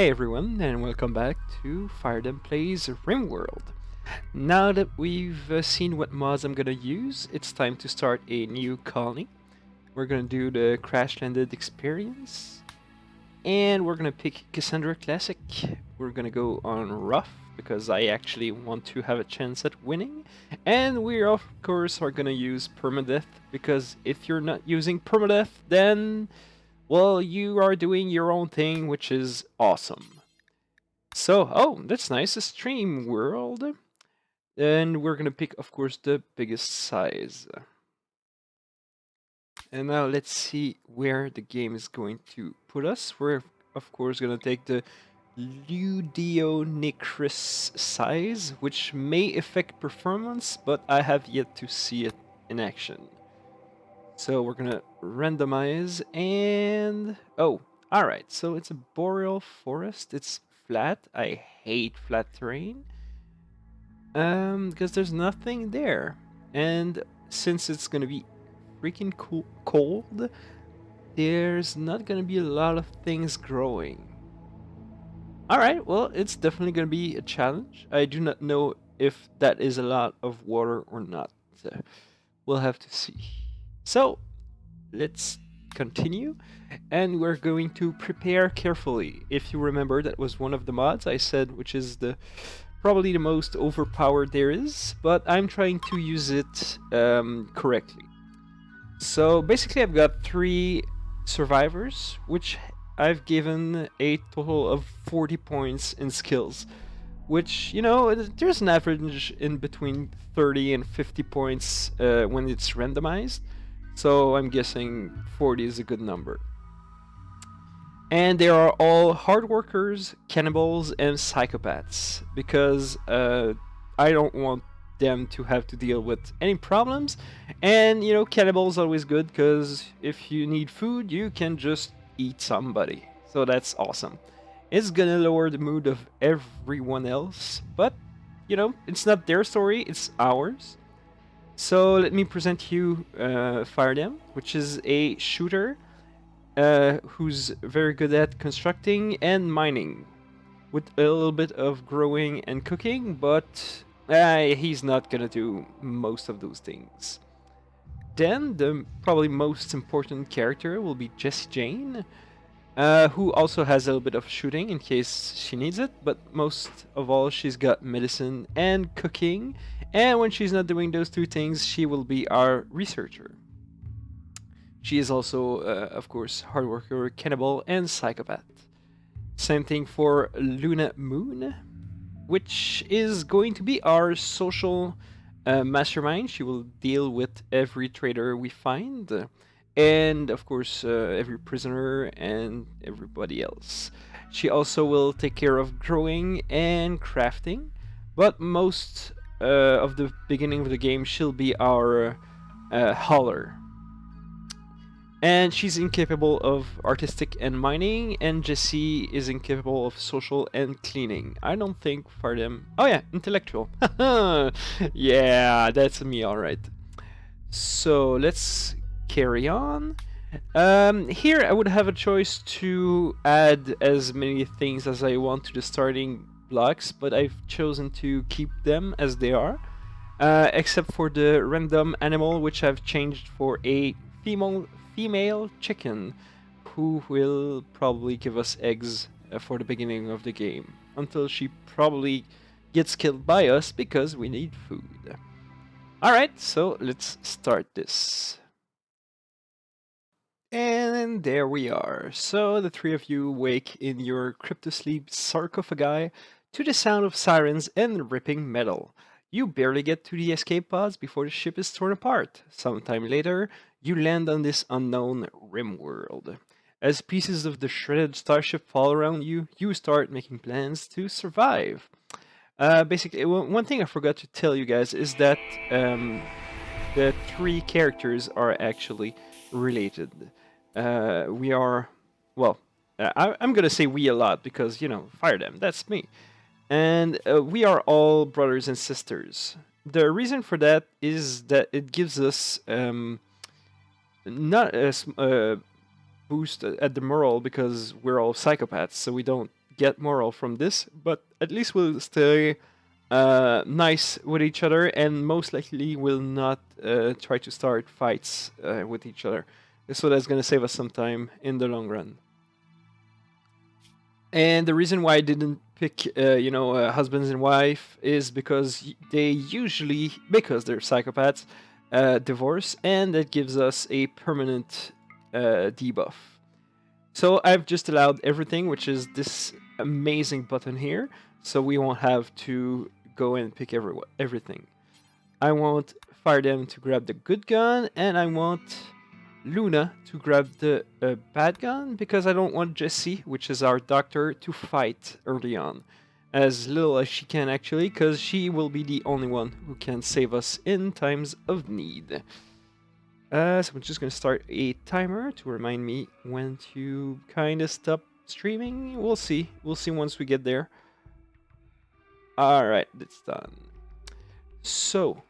Hey everyone, and welcome back to Firethem Plays RimWorld. Now that we've seen what mods I'm gonna use, it's time to start a new colony. We're gonna do the Crash Landed experience, and we're gonna pick Cassandra Classic. We're gonna go on Rough, because I actually want to have a chance at winning. And we of course are gonna use Permadeath, because if you're not using Permadeath, then well, you are doing your own thing, which is awesome. So, oh, that's nice, a stream world. And we're gonna pick, of course, the biggest size. And now let's see where the game is going to put us. We're, of course, gonna take the Ludionicris size, which may affect performance, but I have yet to see it in action. So we're gonna randomize and oh, all right. So it's a boreal forest. It's flat. I hate flat terrain. Because there's nothing there, and since it's gonna be freaking cold, there's not gonna be a lot of things growing. All right. Well, it's definitely gonna be a challenge. I do not know if that is a lot of water or not. We'll have to see. So let's continue, and we're going to prepare carefully. If you remember, that was one of the mods I said, which is the probably the most overpowered there is, but I'm trying to use it correctly. So basically I've got 3 survivors, which I've given a total of 40 points in skills, which, you know, there's an average in between 30 and 50 points when it's randomized. So I'm guessing 40 is a good number. And they are all hard workers, cannibals, and psychopaths, because I don't want them to have to deal with any problems. And, you know, cannibals always good, because if you need food, you can just eat somebody. So that's awesome. It's gonna lower the mood of everyone else, but, you know, it's not their story, it's ours. So let me present you Firethem, which is a shooter who's very good at constructing and mining, with a little bit of growing and cooking, but he's not gonna do most of those things. Then the probably most important character will be Jessie Jane, who also has a little bit of shooting in case she needs it, but most of all she's got medicine and cooking, and when she's not doing those 2 things, she will be our researcher. She is also, of course, hard worker, cannibal, and psychopath. Same thing for Luna Moon, which is going to be our social mastermind. She will deal with every trader we find, and of course every prisoner and everybody else. She also will take care of growing and crafting, but most of the beginning of the game she'll be our hauler. And she's incapable of artistic and mining, and Jessie is incapable of social and cleaning. I don't think Firethem... Oh yeah, intellectual. Yeah, that's me, alright. So let's carry on. Here I would have a choice to add as many things as I want to the starting blocks, but I've chosen to keep them as they are. Except for the random animal, which I've changed for a female chicken, who will probably give us eggs for the beginning of the game, until she probably gets killed by us because we need food. Alright, so let's start this. And there we are. So the 3 of you wake in your cryptosleep sarcophagi to the sound of sirens and ripping metal. You barely get to the escape pods before the ship is torn apart. Sometime later, you land on this unknown RimWorld. As pieces of the shredded starship fall around you, you start making plans to survive. Basically, one thing I forgot to tell you guys is that the 3 characters are actually related. We are, well, I'm gonna say we a lot because, you know, Firethem, that's me. And we are all brothers and sisters. The reason for that is that it gives us not a boost at the moral, because we're all psychopaths, so we don't get moral from this, but at least we'll stay nice with each other, and most likely will not try to start fights with each other. So that's going to save us some time in the long run. And the reason why I didn't pick, husbands and wife is because they usually, because they're psychopaths, divorce, and that gives us a permanent debuff. So I've just allowed everything, which is this amazing button here, so we won't have to go and pick everything. I want Firethem to grab the good gun, and I want Luna to grab the bad gun, because I don't want Jessie, which is our doctor, to fight early on. As little as she can, actually, because she will be the only one who can save us in times of need. So I'm just going to start a timer to remind me when to kind of stop streaming. We'll see. We'll see once we get there. Alright, it's done. So,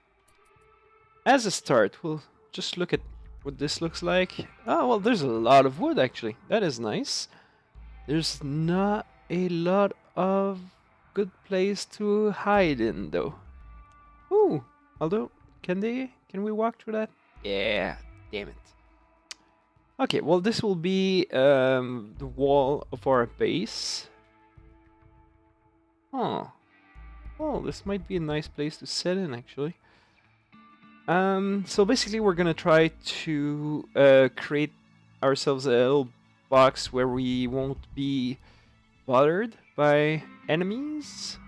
as a start, we'll just look at what this looks like. Oh, well, there's a lot of wood, actually. That is nice. There's not a lot of good place to hide in, though. Ooh, although, can we walk through that? Yeah, damn it. Okay, well, this will be the wall of our base. Huh. Oh, this might be a nice place to set in, actually. So basically we're gonna try to create ourselves a little box where we won't be bothered by enemies.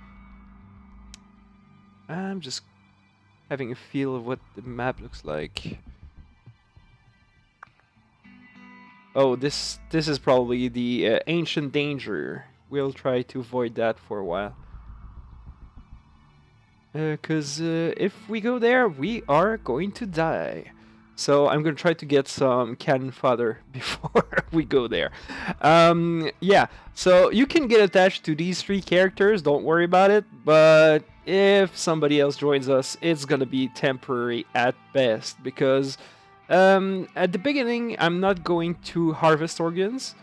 I'm just having a feel of what the map looks like. Oh, this is probably the ancient danger. We'll try to avoid that for a while. Because if we go there, we are going to die. So I'm going to try to get some cannon fodder before we go there. Yeah, so you can get attached to these three characters, don't worry about it. But if somebody else joins us, it's going to be temporary at best. Because at the beginning, I'm not going to harvest organs,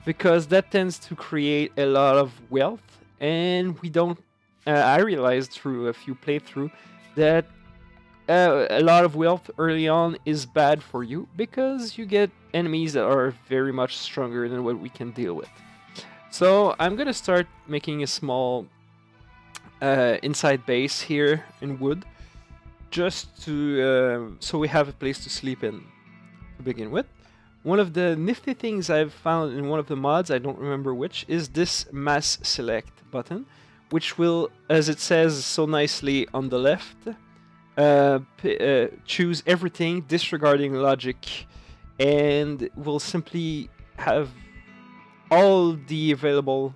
because that tends to create a lot of wealth, and we don't. I realized through a few playthroughs that a lot of wealth early on is bad for you, because you get enemies that are very much stronger than what we can deal with. So I'm gonna start making a small inside base here in wood, just to so we have a place to sleep in to begin with. One of the nifty things I've found in one of the mods, I don't remember which, is this mass select button, which will, as it says so nicely on the left, choose everything disregarding logic, and will simply have all the available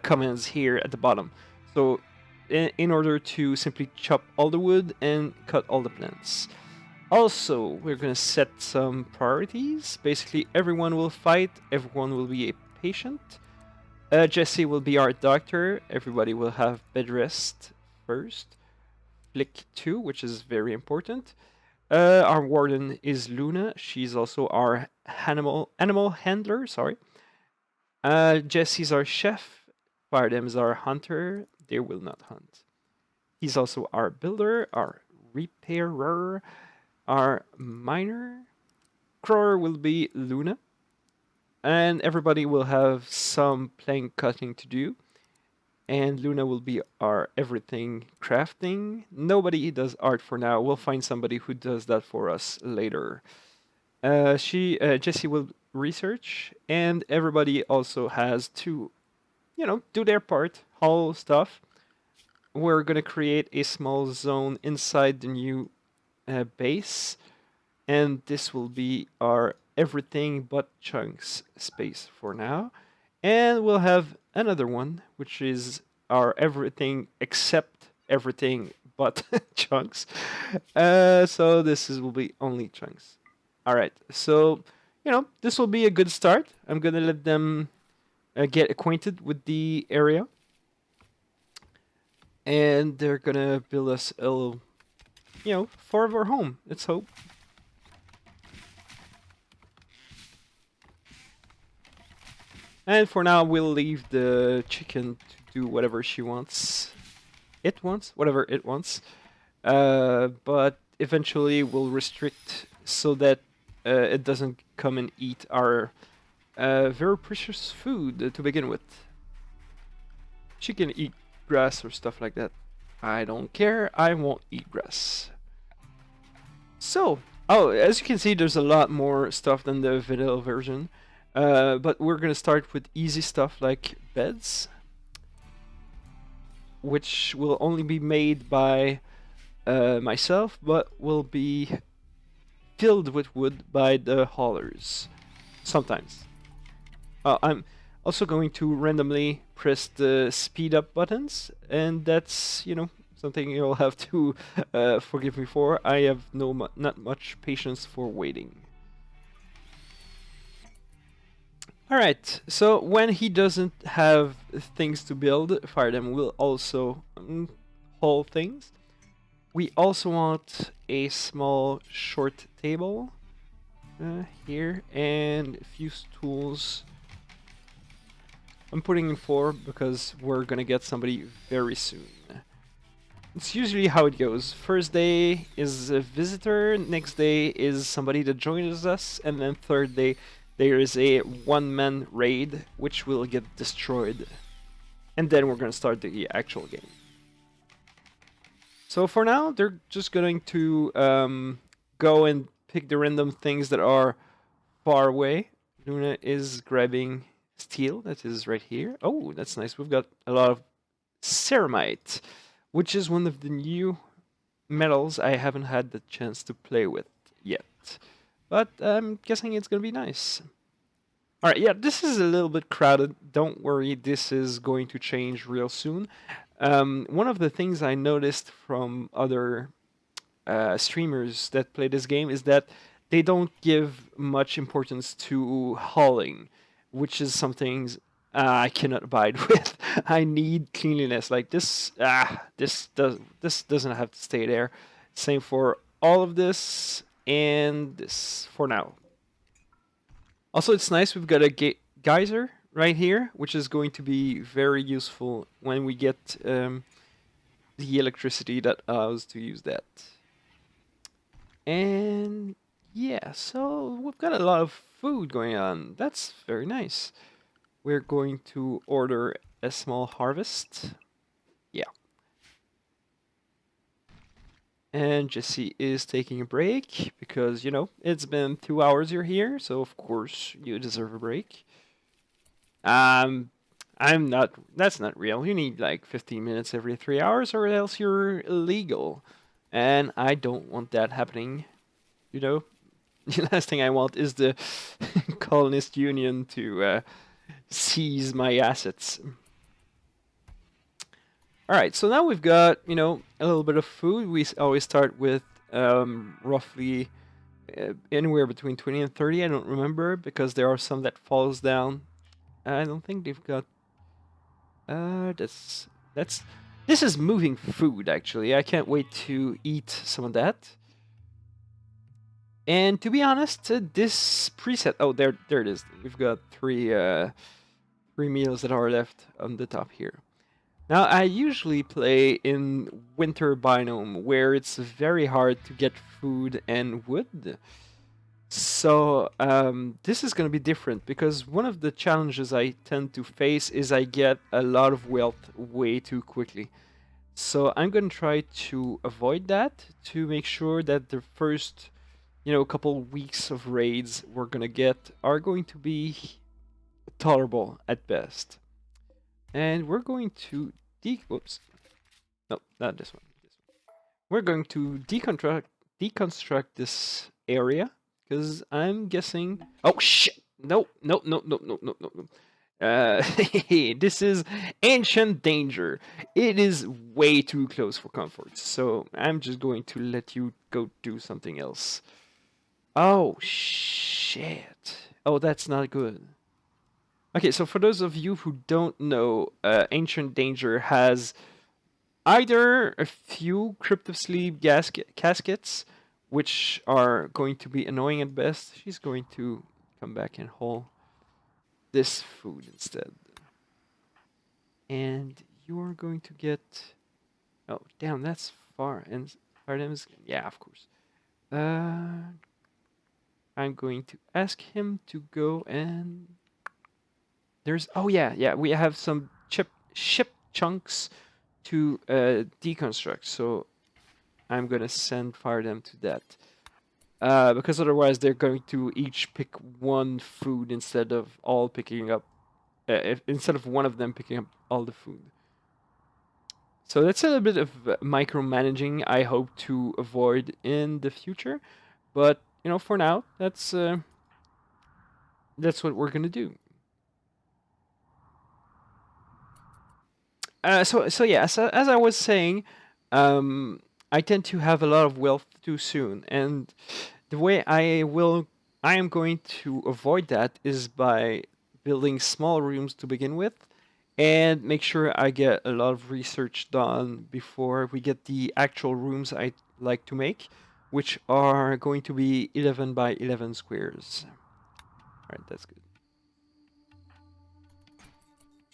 commands here at the bottom. So in order to simply chop all the wood and cut all the plants. Also, we're going to set some priorities. Basically, everyone will fight, everyone will be a patient. Jessie will be our doctor. Everybody will have bed rest first. Flick 2, which is very important. Our warden is Luna. She's also our animal handler. Sorry. Jessie's our chef. Firethem is our hunter. They will not hunt. He's also our builder, our repairer, our miner. Crawler will be Luna. And everybody will have some plank cutting to do. And Luna will be our everything crafting. Nobody does art for now. We'll find somebody who does that for us later. Jessie will research, and everybody also has to, do their part, haul stuff. We're gonna create a small zone inside the new base, and this will be our everything but chunks space for now. And we'll have another one, which is our everything except everything but chunks. So will be only chunks. All right, so, this will be a good start. I'm going to let them get acquainted with the area. And they're going to build us a little, fort of our home, let's hope. And for now, we'll leave the chicken to do whatever she wants. It wants? Whatever it wants. But eventually we'll restrict so that it doesn't come and eat our very precious food to begin with. She can eat grass or stuff like that. I don't care, I won't eat grass. So, oh, as you can see, there's a lot more stuff than the vanilla version. But we're gonna start with easy stuff like beds, which will only be made by myself, but will be filled with wood by the haulers sometimes. I'm also going to randomly press the speed up buttons, and that's, you know, something you'll have to forgive me for. I have not much patience for waiting. Alright, so when he doesn't have things to build, Firethem will also haul things. We also want a small short table here and a few stools. I'm putting in 4 because we're gonna get somebody very soon. It's usually how it goes. First day is a visitor, next day is somebody that joins us, and then third day there is a one-man raid which will get destroyed. And then we're gonna start the actual game. So for now, they're just going to go and pick the random things that are far away. Luna is grabbing steel, that is right here. Oh, that's nice. We've got a lot of ceramite, which is one of the new metals I haven't had the chance to play with yet. But I'm guessing it's going to be nice. Alright, yeah, this is a little bit crowded. Don't worry, this is going to change real soon. One of the things I noticed from other streamers that play this game is that they don't give much importance to hauling, which is something I cannot abide with. I need cleanliness. Like this, this doesn't have to stay there. Same for all of this and this for now. Also, it's nice we've got a geyser right here, which is going to be very useful when we get the electricity that allows to use that. And yeah, so we've got a lot of food going on. That's very nice. We're going to order a small harvest. Yeah. And Jesse is taking a break because, you know, it's been 2 hours you're here, so of course you deserve a break. That's not real. You need like 15 minutes every 3 hours or else you're illegal. And I don't want that happening, you know? The last thing I want is the colonist union to seize my assets. Alright, so now we've got, you know, a little bit of food. We always start with roughly anywhere between 20 and 30. I don't remember because there are some that falls down. I don't think they've got... this is moving food, actually. I can't wait to eat some of that. And to be honest, this preset... Oh, there it is. We've got three meals that are left on the top here. Now, I usually play in winter biome, where it's very hard to get food and wood. So, this is going to be different, because one of the challenges I tend to face is I get a lot of wealth way too quickly. So I'm going to try to avoid that, to make sure that the first, you know, couple weeks of raids we're going to get are going to be tolerable at best. And we're going to whoops. No, not this one. We're going to deconstruct this area, because I'm guessing... Oh, shit! No. This is ancient danger. It is way too close for comfort, so I'm just going to let you go do something else. Oh, shit. Oh, that's not good. Okay, so for those of you who don't know, Ancient Danger has either a few cryptosleeve caskets, which are going to be annoying at best. She's going to come back and haul this food instead. And you're going to get... Oh, damn, that's far. And Firethem is... Yeah, of course. I'm going to ask him to go and... There's... Oh, yeah, we have some ship chunks to deconstruct. So I'm going to send Firethem to that. Because otherwise they're going to each pick one food instead of all picking up... instead of one of them picking up all the food. So that's a little bit of micromanaging I hope to avoid in the future. But, you know, for now, that's what we're going to do. So yeah, as I was saying, I tend to have a lot of wealth too soon. And the way I am going to avoid that is by building small rooms to begin with, and make sure I get a lot of research done before we get the actual rooms I like to make, which are going to be 11 by 11 squares. All right, that's good.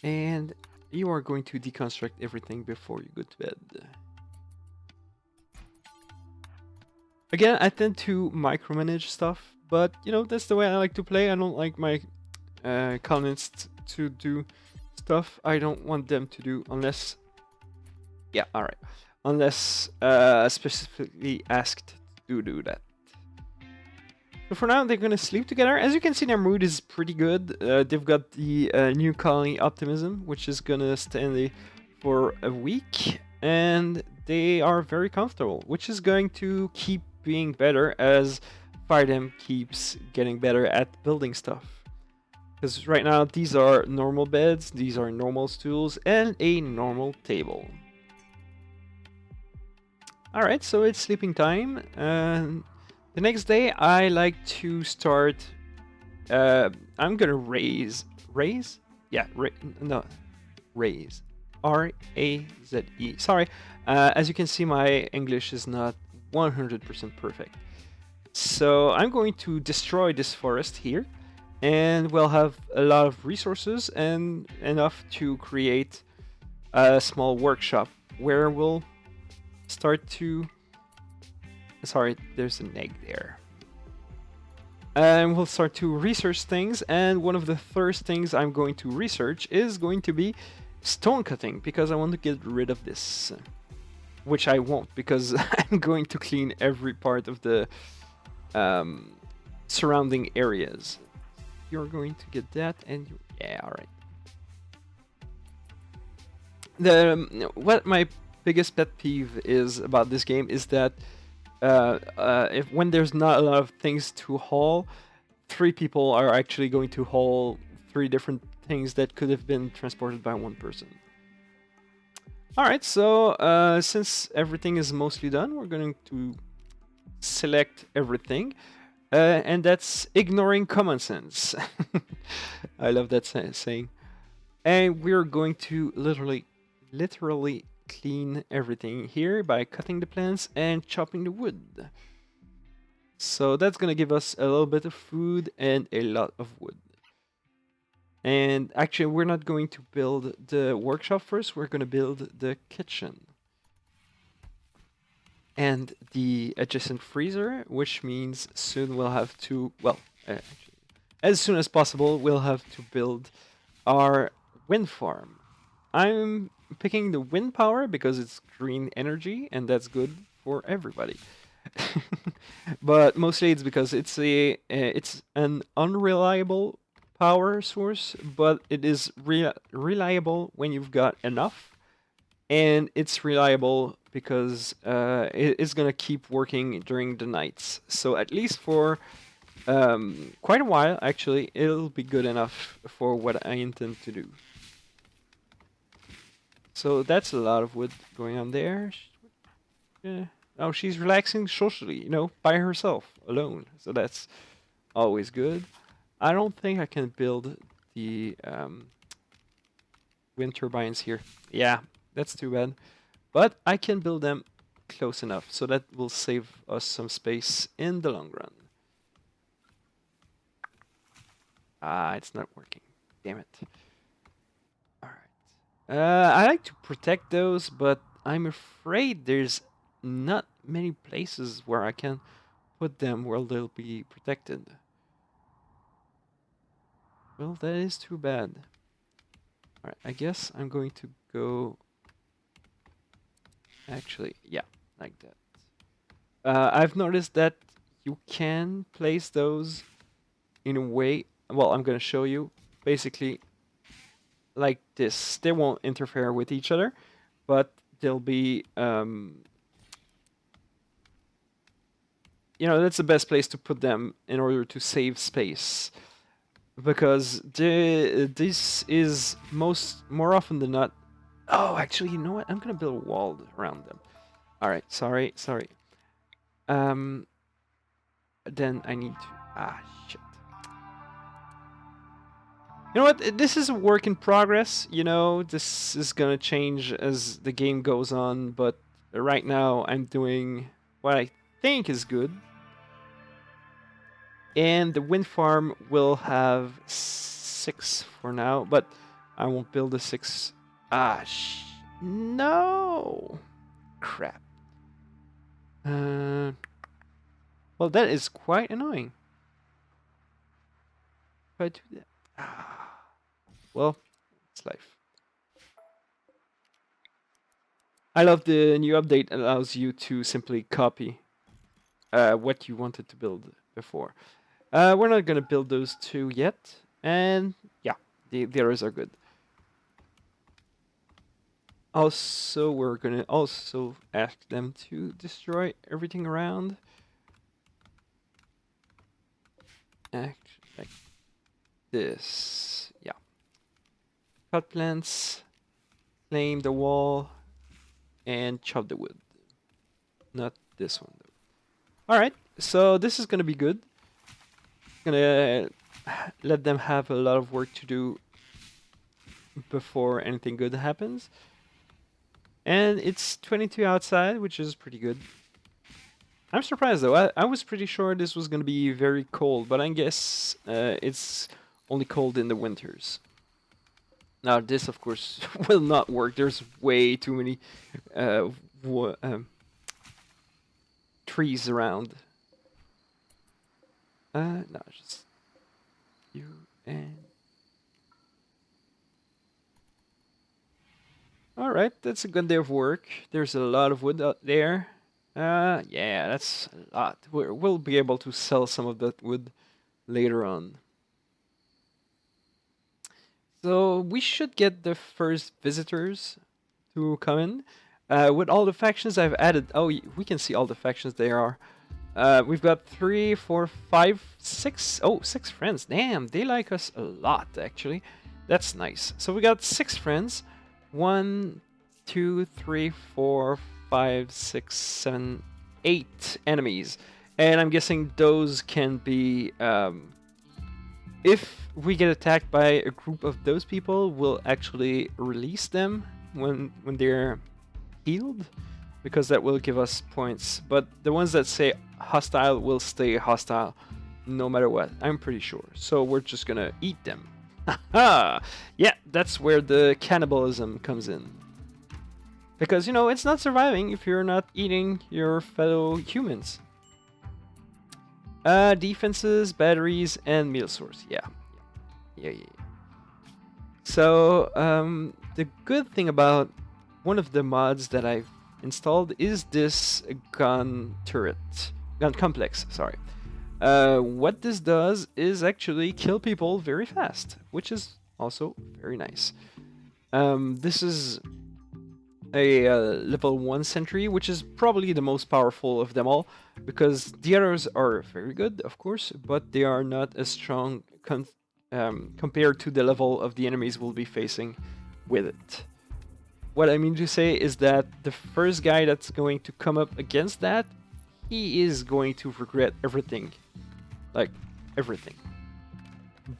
And you are going to deconstruct everything before you go to bed. Again, I tend to micromanage stuff, but you know, that's the way I like to play. I don't like my colonists to do stuff I don't want them to do unless... Yeah, alright. Unless specifically asked to do that. So for now, they're gonna sleep together. As you can see, their mood is pretty good. They've got the new colony optimism, which is gonna stay for a week, and they are very comfortable, which is going to keep being better as Firethem keeps getting better at building stuff. Because right now, these are normal beds, these are normal stools, and a normal table. Alright, so it's sleeping time. The next day, I like to start... I'm gonna raise... Raise? Yeah, raise. R-A-Z-E. Sorry, as you can see, my English is not 100% perfect. So I'm going to destroy this forest here, and we'll have a lot of resources and enough to create a small workshop where we'll start to... Sorry, there's an egg there. And we'll start to research things, and one of the first things I'm going to research is going to be stone cutting, because I want to get rid of this. Which I won't, because I'm going to clean every part of the surrounding areas. You're going to get that, and yeah, alright. What my biggest pet peeve is about this game is that when there's not a lot of things to haul, 3 people are actually going to haul 3 different things that could have been transported by 1 person. Alright, so since everything is mostly done, we're going to select everything. And that's ignoring common sense. I love that saying. And we're going to literally clean everything here by cutting the plants and chopping the wood. So that's gonna give us a little bit of food and a lot of wood. And actually, we're not going to build the workshop first, we're gonna build the kitchen. And the adjacent freezer, which means soon we'll have to, well, as soon as possible, we'll have to build our wind farm. I'm picking the wind power because it's green energy, and that's good for everybody. But mostly it's because it's an unreliable power source, but it is reliable when you've got enough, and it's reliable because it's gonna keep working during the nights. So at least for quite a while, actually, it'll be good enough for what I intend to do. So that's a lot of wood going on there. Yeah. Oh, she's relaxing socially, you know, by herself, alone. So that's always good. I don't think I can build the wind turbines here. Yeah, that's too bad. But I can build them close enough, so that will save us some space in the long run. Ah, it's not working. Damn it. Alright. I like to protect those, but I'm afraid there's not many places where I can put them where they'll be protected. Well, that is too bad. Alright, I guess I'm going to go... Actually, yeah, like that. I've noticed that you can place those in a way... Well, I'm going to show you. Basically, like this. They won't interfere with each other, but they'll be... you know, that's the best place to put them in order to save space. Because this is more often than not... Oh, actually, you know what? I'm going to build a wall around them. Alright, sorry. Then I need to... Ah, shit. You know what? This is a work in progress. You know, this is gonna change as the game goes on, but right now I'm doing what I think is good. And the wind farm will have 6 for now, but I won't build a 6. Ah, no! Crap. Well, that is quite annoying. If I do that... Ah. Well, it's life. I love the new update allows you to simply copy what you wanted to build before. We're not going to build those 2 yet. And yeah, the others are good. Also, we're going to also ask them to destroy everything around. Like this. Yeah. Cut plants, claim the wall, and chop the wood. Not this one, though. Alright, so this is going to be good. Gonna let them have a lot of work to do before anything good happens. And it's 22 outside, which is pretty good. I'm surprised though. I was pretty sure this was going to be very cold, but I guess it's only cold in the winters. Now this, of course, will not work. There's way too many trees around. No, just you and... Alright, that's a good day of work. There's a lot of wood out there. Yeah, that's a lot. We'll be able to sell some of that wood later on. So we should get the first visitors to come in. With all the factions I've added... Oh, we can see all the factions there are. We've got 3, 4, 5, 6... Oh, 6 friends. Damn, they like us a lot, actually. That's nice. So we got 6 friends. 1, 2, 3, 4, 5, 6, 7, 8 enemies. And I'm guessing those can be... if we get attacked by a group of those people, we'll actually release them when they're healed, because that will give us points. But the ones that say hostile will stay hostile no matter what, I'm pretty sure. So we're just gonna eat them. Haha! Yeah, that's where the cannibalism comes in. Because, you know, it's not surviving if you're not eating your fellow humans. Defenses, batteries, and meal source. Yeah. So, the good thing about one of the mods that I've installed is this gun complex, sorry. What this does is actually kill people very fast, which is also very nice. This is a level 1 sentry, which is probably the most powerful of them all, because the others are very good, of course, but they are not as strong compared to the level of the enemies we'll be facing with it. What I mean to say is that the first guy that's going to come up against that, he is going to regret everything. Like, everything.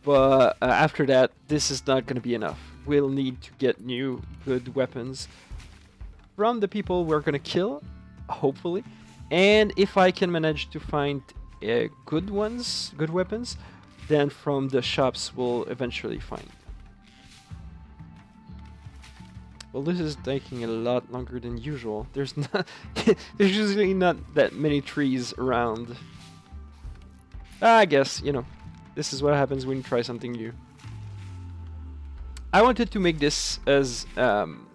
But after that, this is not going to be enough. We'll need to get new good weapons from the people we're going to kill, hopefully. And if I can manage to find good weapons, then from the shops we'll eventually find. Well, this is taking a lot longer than usual. There's not, there's usually not that many trees around. I guess, you know, this is what happens when you try something new. I wanted to make this as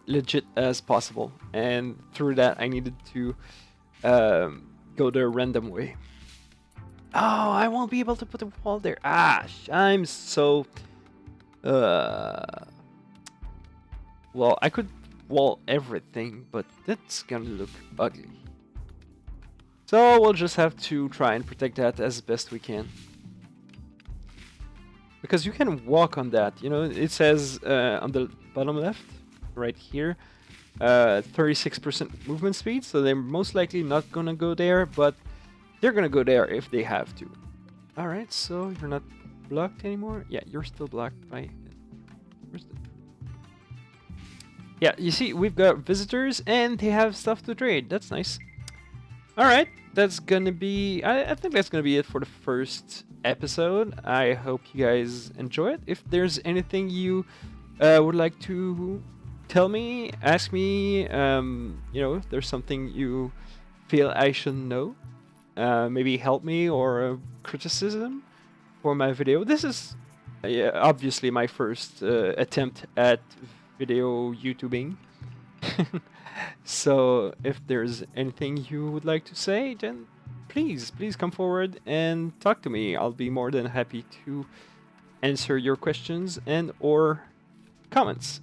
legit as possible, and through that I needed to go the random way. Oh, I won't be able to put a wall there. Ah, I'm so... Well, I could wall everything, but that's gonna look ugly. So we'll just have to try and protect that as best we can. Because you can walk on that, you know, it says on the bottom left, right here, 36% movement speed, so they're most likely not gonna go there, but they're gonna go there if they have to. Alright, so you're not blocked anymore? Yeah, you're still blocked by... Yeah, you see, we've got visitors and they have stuff to trade. That's nice. Alright, that's gonna be... I think that's gonna be it for the first episode. I hope you guys enjoy it. If there's anything you would like to tell me, ask me, you know, if there's something you feel I should know, maybe help me or criticism for my video. This is obviously my first attempt at video YouTubing. So if there's anything you would like to say, then please come forward and talk to me. I'll be more than happy to answer your questions and or comments.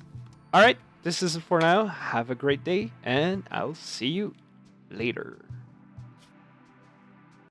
All right, this is it for now. Have a great day, and I'll see you later.